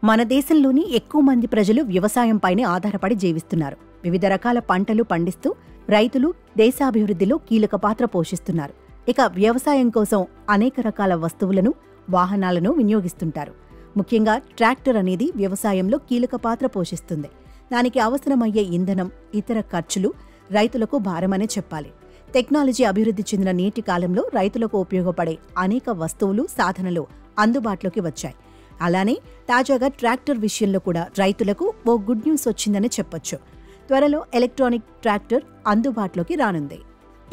మన దేశంలోని ఎక్కువ మంది ప్రజలు వ్యవసాయంపైనే ఆధారపడి జీవిస్తున్నారు. వివిధ రకాల పంటలు పండిస్తూ రైతులు దేశాభివృద్ధిలో కీలక పాత్ర పోషిస్తున్నారు. ఇక వ్యవసాయం కోసం అనేక రకాల వస్తువులను, వాహనాలను వినియోగిస్తుంటారు. ముఖ్యంగా ట్రాక్టర్ అనేది వ్యవసాయంలో కీలక పాత్ర పోషిస్తుంది. దానికి అవసరమయ్యే ఇంధనం, ఇతర ఖర్చులు రైతులకు భారమనే చెప్పాలి. టెక్నాలజీ అభివృద్ధి చెందిన నేటి కాలంలో రైతులకు ఉపయోగపడే అనేక వస్తువులు, సాధనలు అందుబాటులోకి వచ్చాయి. అలానే తాజాగా ట్రాక్టర్ విషయంలో కూడా రైతులకు ఓ గుడ్ న్యూస్ వచ్చిందని చెప్పొచ్చు. త్వరలో ఎలక్ట్రానిక్ ట్రాక్టర్ అందుబాటులోకి రానుంది.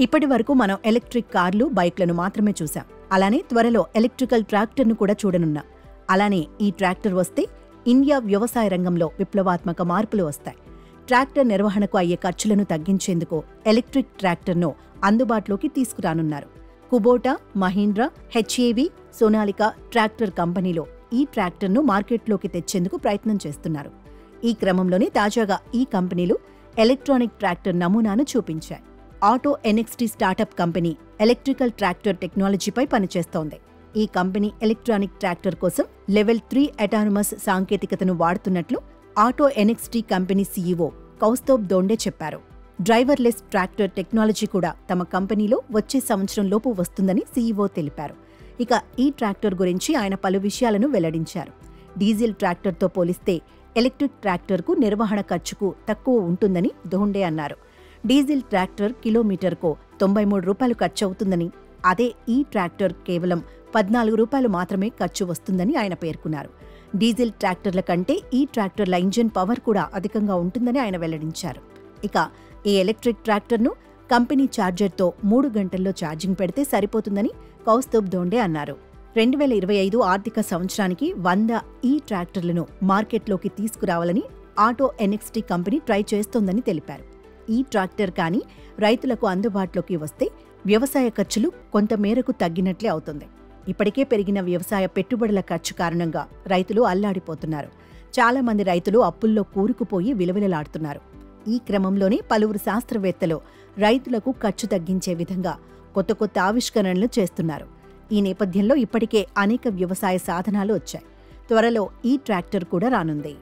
ఇప్పటి వరకు మనం ఎలక్ట్రిక్ కార్లు, బైక్లను మాత్రమే చూసాం. అలానే త్వరలో ఎలక్ట్రికల్ ట్రాక్టర్ను కూడా చూడనున్నాం. అలానే ఈ ట్రాక్టర్ వస్తే ఇండియా వ్యవసాయ రంగంలో విప్లవాత్మక మార్పులు వస్తాయి. ట్రాక్టర్ నిర్వహణకు అయ్యే ఖర్చులను తగ్గించేందుకు ఎలక్ట్రిక్ ట్రాక్టర్ను అందుబాటులోకి తీసుకురానున్నారు. Kubota, Mahindra, HAV, Sonalika tractor కంపెనీలో ఈ ట్రాక్టర్ను మార్కెట్లోకి తెచ్చేందుకు ప్రయత్నం చేస్తున్నారు. ఈ క్రమంలోనే తాజాగా ఈ కంపెనీలు ఎలక్ట్రానిక్ ట్రాక్టర్ నమూనాను చూపించాయి. Auto NXT startup company electrical tractor టెక్నాలజీపై పనిచేస్తోంది. ఈ కంపెనీ ఎలక్ట్రానిక్ ట్రాక్టర్ కోసం లెవెల్ 3 అటానమస్ సాంకేతికతను వాడుతున్నట్లు auto NXT company CEO Kaustav Dhonde చెప్పారు. డ్రైవర్లెస్ ట్రాక్టర్ టెక్నాలజీ కూడా తమ కంపెనీలో వచ్చే సంవత్సరంలోపు వస్తుందని సీఈఓ తెలిపారు. ఇక ఈ ట్రాక్టర్ గురించి ఆయన పలు విషయాలను వెల్లడించారు. డీజిల్ ట్రాక్టర్తో పోలిస్తే ఎలక్ట్రిక్ ట్రాక్టర్కు నిర్వహణ ఖర్చుకు తక్కువ ఉంటుందని దోండే అన్నారు. డీజిల్ ట్రాక్టర్ కిలోమీటర్కు 93 రూపాయలు ఖర్చవుతుందని, అదే ఈ ట్రాక్టర్ కేవలం 14 రూపాయలు మాత్రమే ఖర్చు వస్తుందని ఆయన పేర్కొన్నారు. డీజిల్ ట్రాక్టర్ల కంటే ఈ ట్రాక్టర్ల ఇంజిన్ పవర్ కూడా అధికంగా ఉంటుందని ఆయన వెల్లడించారు. ఇక ఈ ఎలక్ట్రిక్ ట్రాక్టర్ను కంపెనీ ఛార్జర్తో 3 గంటల్లో ఛార్జింగ్ పెడితే సరిపోతుందని కౌస్తవ్ దోండే అన్నారు. 2025 ఆర్థిక సంవత్సరానికి 100 ఈ ట్రాక్టర్లను మార్కెట్లోకి తీసుకురావాలని ఆటో ఎన్ఎక్స్టీ కంపెనీ ట్రై చేస్తోందని తెలిపారు. ఈ ట్రాక్టర్ కానీ రైతులకు అందుబాటులోకి వస్తే వ్యవసాయ ఖర్చులు కొంత మేరకు తగ్గినట్లే అవుతుంది. ఇప్పటికే పెరిగిన వ్యవసాయ పెట్టుబడుల ఖర్చు కారణంగా రైతులు అల్లాడిపోతున్నారు. చాలా మంది రైతులు అప్పుల్లో కూరుకుపోయి విలవిలలాడుతున్నారు. ఈ క్రమంలోనే పలువురు శాస్త్రవేత్తలు రైతులకు ఖర్చు తగ్గించే విధంగా కొత్త కొత్త ఆవిష్కరణలు చేస్తున్నారు. ఈ నేపథ్యంలో ఇప్పటికే అనేక వ్యవసాయ సాధనాలు వచ్చాయి. త్వరలో ఈ ట్రాక్టర్ కూడా రానుంది.